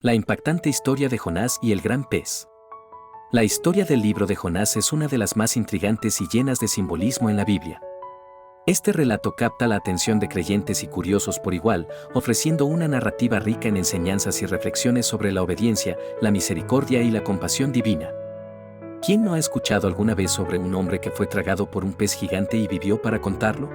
La impactante historia de Jonás y el gran pez. La historia del libro de Jonás es una de las más intrigantes y llenas de simbolismo en la Biblia. Este relato capta la atención de creyentes y curiosos por igual, ofreciendo una narrativa rica en enseñanzas y reflexiones sobre la obediencia, la misericordia y la compasión divina. ¿Quién no ha escuchado alguna vez sobre un hombre que fue tragado por un pez gigante y vivió para contarlo?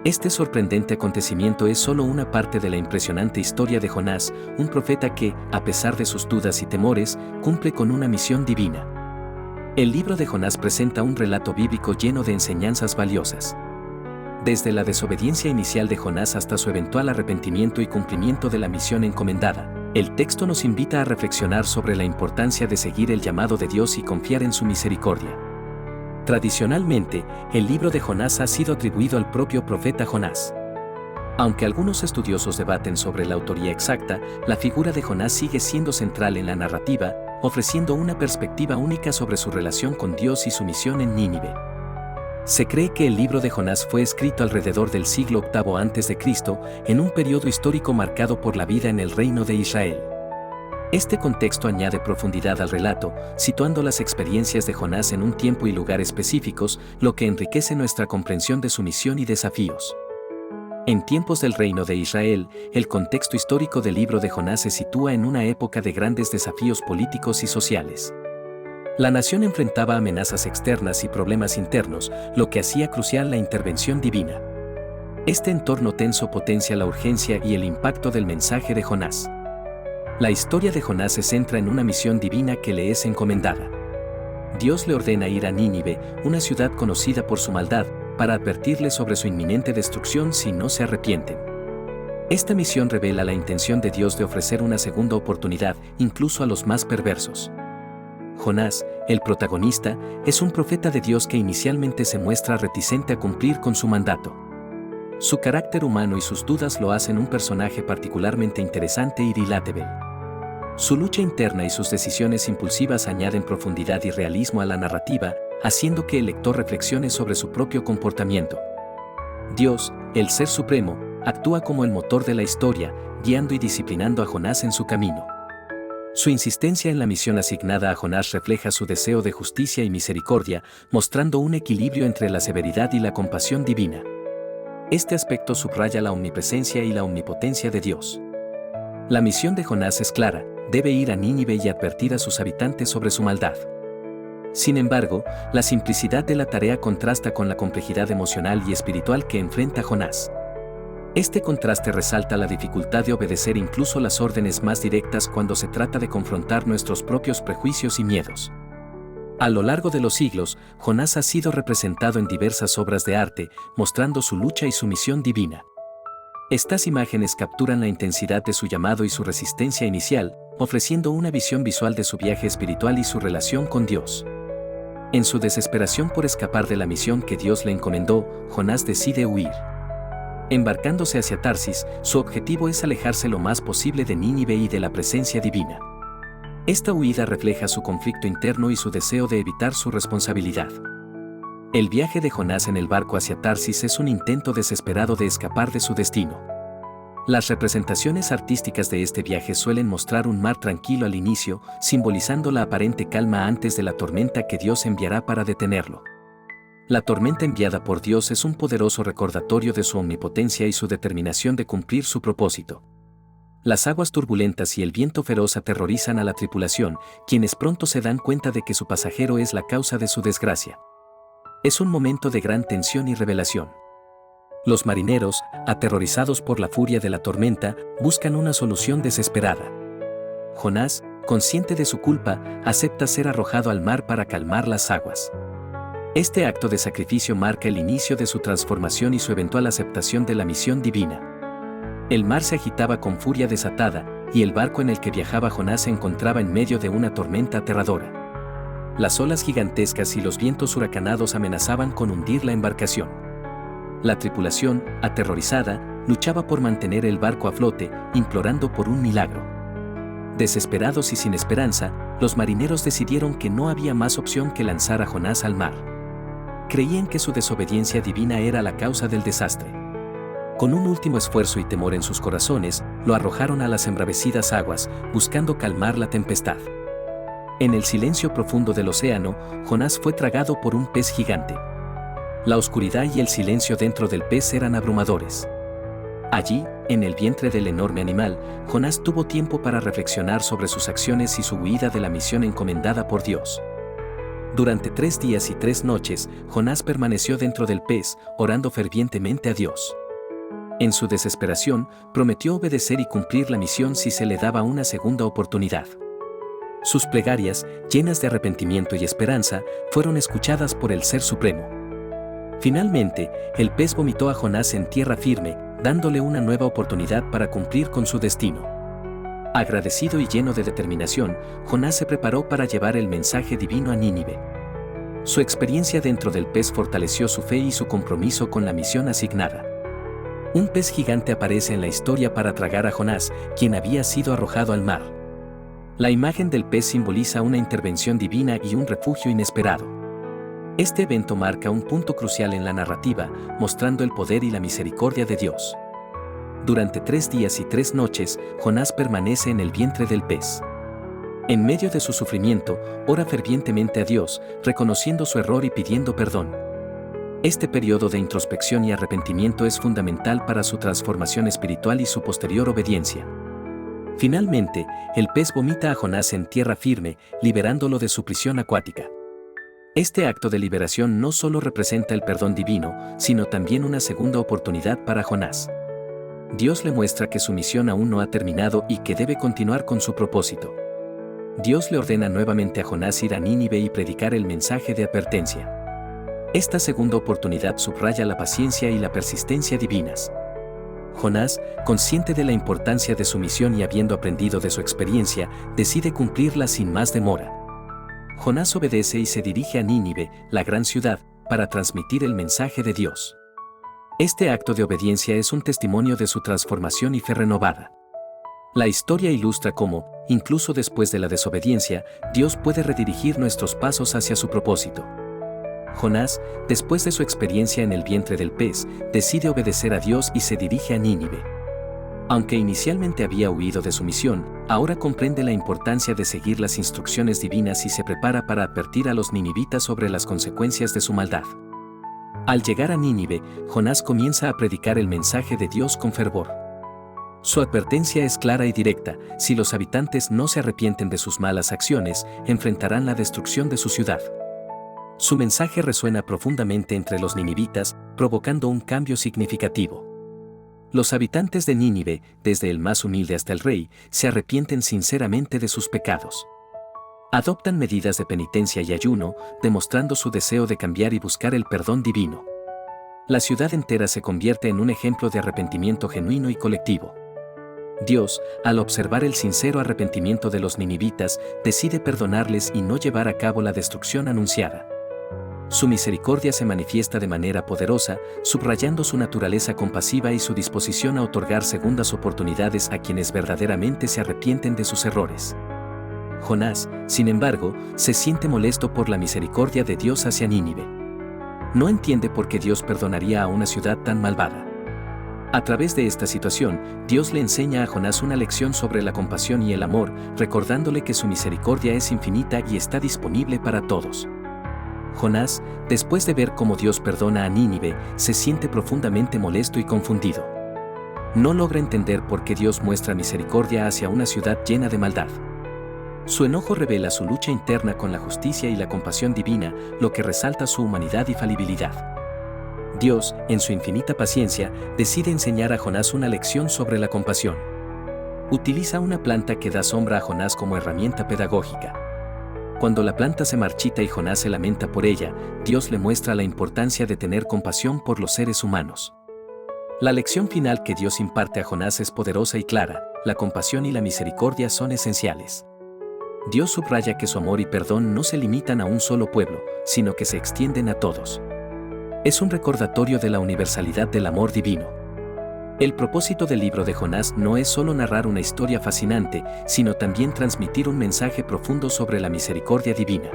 Este sorprendente acontecimiento es solo una parte de la impresionante historia de Jonás, un profeta que, a pesar de sus dudas y temores, cumple con una misión divina. El libro de Jonás presenta un relato bíblico lleno de enseñanzas valiosas. Desde la desobediencia inicial de Jonás hasta su eventual arrepentimiento y cumplimiento de la misión encomendada, el texto nos invita a reflexionar sobre la importancia de seguir el llamado de Dios y confiar en su misericordia. Tradicionalmente, el libro de Jonás ha sido atribuido al propio profeta Jonás. Aunque algunos estudiosos debaten sobre la autoría exacta, la figura de Jonás sigue siendo central en la narrativa, ofreciendo una perspectiva única sobre su relación con Dios y su misión en Nínive. Se cree que el libro de Jonás fue escrito alrededor del siglo VIII a.C., en un periodo histórico marcado por la vida en el reino de Israel. Este contexto añade profundidad al relato, situando las experiencias de Jonás en un tiempo y lugar específicos, lo que enriquece nuestra comprensión de su misión y desafíos. En tiempos del reino de Israel, el contexto histórico del libro de Jonás se sitúa en una época de grandes desafíos políticos y sociales. La nación enfrentaba amenazas externas y problemas internos, lo que hacía crucial la intervención divina. Este entorno tenso potencia la urgencia y el impacto del mensaje de Jonás. La historia de Jonás se centra en una misión divina que le es encomendada. Dios le ordena ir a Nínive, una ciudad conocida por su maldad, para advertirle sobre su inminente destrucción si no se arrepienten. Esta misión revela la intención de Dios de ofrecer una segunda oportunidad, incluso a los más perversos. Jonás, el protagonista, es un profeta de Dios que inicialmente se muestra reticente a cumplir con su mandato. Su carácter humano y sus dudas lo hacen un personaje particularmente interesante y relatable. Su lucha interna y sus decisiones impulsivas añaden profundidad y realismo a la narrativa, haciendo que el lector reflexione sobre su propio comportamiento. Dios, el Ser Supremo, actúa como el motor de la historia, guiando y disciplinando a Jonás en su camino. Su insistencia en la misión asignada a Jonás refleja su deseo de justicia y misericordia, mostrando un equilibrio entre la severidad y la compasión divina. Este aspecto subraya la omnipresencia y la omnipotencia de Dios. La misión de Jonás es clara: debe ir a Nínive y advertir a sus habitantes sobre su maldad. Sin embargo, la simplicidad de la tarea contrasta con la complejidad emocional y espiritual que enfrenta Jonás. Este contraste resalta la dificultad de obedecer incluso las órdenes más directas cuando se trata de confrontar nuestros propios prejuicios y miedos. A lo largo de los siglos, Jonás ha sido representado en diversas obras de arte, mostrando su lucha y su misión divina. Estas imágenes capturan la intensidad de su llamado y su resistencia inicial, ofreciendo una visión visual de su viaje espiritual y su relación con Dios. En su desesperación por escapar de la misión que Dios le encomendó, Jonás decide huir. Embarcándose hacia Tarsis, su objetivo es alejarse lo más posible de Nínive y de la presencia divina. Esta huida refleja su conflicto interno y su deseo de evitar su responsabilidad. El viaje de Jonás en el barco hacia Tarsis es un intento desesperado de escapar de su destino. Las representaciones artísticas de este viaje suelen mostrar un mar tranquilo al inicio, simbolizando la aparente calma antes de la tormenta que Dios enviará para detenerlo. La tormenta enviada por Dios es un poderoso recordatorio de su omnipotencia y su determinación de cumplir su propósito. Las aguas turbulentas y el viento feroz aterrorizan a la tripulación, quienes pronto se dan cuenta de que su pasajero es la causa de su desgracia. Es un momento de gran tensión y revelación. Los marineros, aterrorizados por la furia de la tormenta, buscan una solución desesperada. Jonás, consciente de su culpa, acepta ser arrojado al mar para calmar las aguas. Este acto de sacrificio marca el inicio de su transformación y su eventual aceptación de la misión divina. El mar se agitaba con furia desatada, y el barco en el que viajaba Jonás se encontraba en medio de una tormenta aterradora. Las olas gigantescas y los vientos huracanados amenazaban con hundir la embarcación. La tripulación, aterrorizada, luchaba por mantener el barco a flote, implorando por un milagro. Desesperados y sin esperanza, los marineros decidieron que no había más opción que lanzar a Jonás al mar. Creían que su desobediencia divina era la causa del desastre. Con un último esfuerzo y temor en sus corazones, lo arrojaron a las embravecidas aguas, buscando calmar la tempestad. En el silencio profundo del océano, Jonás fue tragado por un pez gigante. La oscuridad y el silencio dentro del pez eran abrumadores. Allí, en el vientre del enorme animal, Jonás tuvo tiempo para reflexionar sobre sus acciones y su huida de la misión encomendada por Dios. Durante 3 días y 3 noches, Jonás permaneció dentro del pez, orando fervientemente a Dios. En su desesperación, prometió obedecer y cumplir la misión si se le daba una segunda oportunidad. Sus plegarias, llenas de arrepentimiento y esperanza, fueron escuchadas por el Ser Supremo. Finalmente, el pez vomitó a Jonás en tierra firme, dándole una nueva oportunidad para cumplir con su destino. Agradecido y lleno de determinación, Jonás se preparó para llevar el mensaje divino a Nínive. Su experiencia dentro del pez fortaleció su fe y su compromiso con la misión asignada. Un pez gigante aparece en la historia para tragar a Jonás, quien había sido arrojado al mar. La imagen del pez simboliza una intervención divina y un refugio inesperado. Este evento marca un punto crucial en la narrativa, mostrando el poder y la misericordia de Dios. Durante 3 días y 3 noches, Jonás permanece en el vientre del pez. En medio de su sufrimiento, ora fervientemente a Dios, reconociendo su error y pidiendo perdón. Este periodo de introspección y arrepentimiento es fundamental para su transformación espiritual y su posterior obediencia. Finalmente, el pez vomita a Jonás en tierra firme, liberándolo de su prisión acuática. Este acto de liberación no solo representa el perdón divino, sino también una segunda oportunidad para Jonás. Dios le muestra que su misión aún no ha terminado y que debe continuar con su propósito. Dios le ordena nuevamente a Jonás ir a Nínive y predicar el mensaje de advertencia. Esta segunda oportunidad subraya la paciencia y la persistencia divinas. Jonás, consciente de la importancia de su misión y habiendo aprendido de su experiencia, decide cumplirla sin más demora. Jonás obedece y se dirige a Nínive, la gran ciudad, para transmitir el mensaje de Dios. Este acto de obediencia es un testimonio de su transformación y fe renovada. La historia ilustra cómo, incluso después de la desobediencia, Dios puede redirigir nuestros pasos hacia su propósito. Jonás, después de su experiencia en el vientre del pez, decide obedecer a Dios y se dirige a Nínive. Aunque inicialmente había huido de su misión, ahora comprende la importancia de seguir las instrucciones divinas y se prepara para advertir a los ninivitas sobre las consecuencias de su maldad. Al llegar a Nínive, Jonás comienza a predicar el mensaje de Dios con fervor. Su advertencia es clara y directa: si los habitantes no se arrepienten de sus malas acciones, enfrentarán la destrucción de su ciudad. Su mensaje resuena profundamente entre los ninivitas, provocando un cambio significativo. Los habitantes de Nínive, desde el más humilde hasta el rey, se arrepienten sinceramente de sus pecados. Adoptan medidas de penitencia y ayuno, demostrando su deseo de cambiar y buscar el perdón divino. La ciudad entera se convierte en un ejemplo de arrepentimiento genuino y colectivo. Dios, al observar el sincero arrepentimiento de los ninivitas, decide perdonarles y no llevar a cabo la destrucción anunciada. Su misericordia se manifiesta de manera poderosa, subrayando su naturaleza compasiva y su disposición a otorgar segundas oportunidades a quienes verdaderamente se arrepienten de sus errores. Jonás, sin embargo, se siente molesto por la misericordia de Dios hacia Nínive. No entiende por qué Dios perdonaría a una ciudad tan malvada. A través de esta situación, Dios le enseña a Jonás una lección sobre la compasión y el amor, recordándole que su misericordia es infinita y está disponible para todos. Jonás, después de ver cómo Dios perdona a Nínive, se siente profundamente molesto y confundido. No logra entender por qué Dios muestra misericordia hacia una ciudad llena de maldad. Su enojo revela su lucha interna con la justicia y la compasión divina, lo que resalta su humanidad y falibilidad. Dios, en su infinita paciencia, decide enseñar a Jonás una lección sobre la compasión. Utiliza una planta que da sombra a Jonás como herramienta pedagógica. Cuando la planta se marchita y Jonás se lamenta por ella, Dios le muestra la importancia de tener compasión por los seres humanos. La lección final que Dios imparte a Jonás es poderosa y clara: la compasión y la misericordia son esenciales. Dios subraya que su amor y perdón no se limitan a un solo pueblo, sino que se extienden a todos. Es un recordatorio de la universalidad del amor divino. El propósito del libro de Jonás no es solo narrar una historia fascinante, sino también transmitir un mensaje profundo sobre la misericordia divina.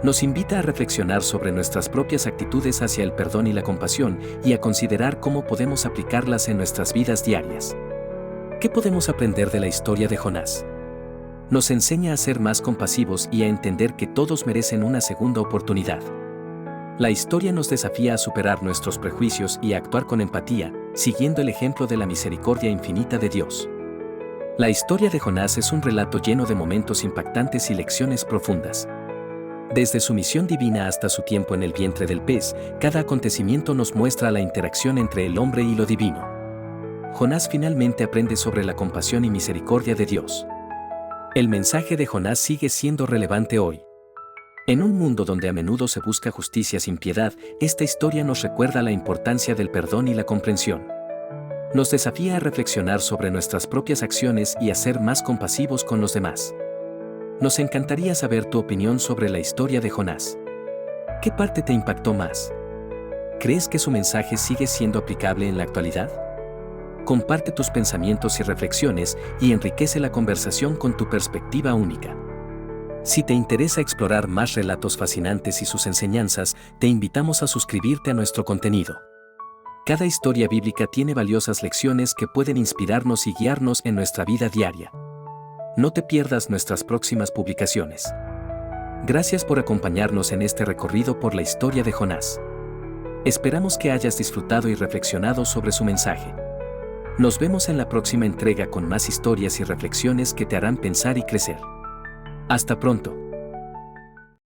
Nos invita a reflexionar sobre nuestras propias actitudes hacia el perdón y la compasión y a considerar cómo podemos aplicarlas en nuestras vidas diarias. ¿Qué podemos aprender de la historia de Jonás? Nos enseña a ser más compasivos y a entender que todos merecen una segunda oportunidad. La historia nos desafía a superar nuestros prejuicios y a actuar con empatía, siguiendo el ejemplo de la misericordia infinita de Dios. La historia de Jonás es un relato lleno de momentos impactantes y lecciones profundas. Desde su misión divina hasta su tiempo en el vientre del pez, cada acontecimiento nos muestra la interacción entre el hombre y lo divino. Jonás finalmente aprende sobre la compasión y misericordia de Dios. El mensaje de Jonás sigue siendo relevante hoy. En un mundo donde a menudo se busca justicia sin piedad, esta historia nos recuerda la importancia del perdón y la comprensión. Nos desafía a reflexionar sobre nuestras propias acciones y a ser más compasivos con los demás. Nos encantaría saber tu opinión sobre la historia de Jonás. ¿Qué parte te impactó más? ¿Crees que su mensaje sigue siendo aplicable en la actualidad? Comparte tus pensamientos y reflexiones y enriquece la conversación con tu perspectiva única. Si te interesa explorar más relatos fascinantes y sus enseñanzas, te invitamos a suscribirte a nuestro contenido. Cada historia bíblica tiene valiosas lecciones que pueden inspirarnos y guiarnos en nuestra vida diaria. No te pierdas nuestras próximas publicaciones. Gracias por acompañarnos en este recorrido por la historia de Jonás. Esperamos que hayas disfrutado y reflexionado sobre su mensaje. Nos vemos en la próxima entrega con más historias y reflexiones que te harán pensar y crecer. Hasta pronto.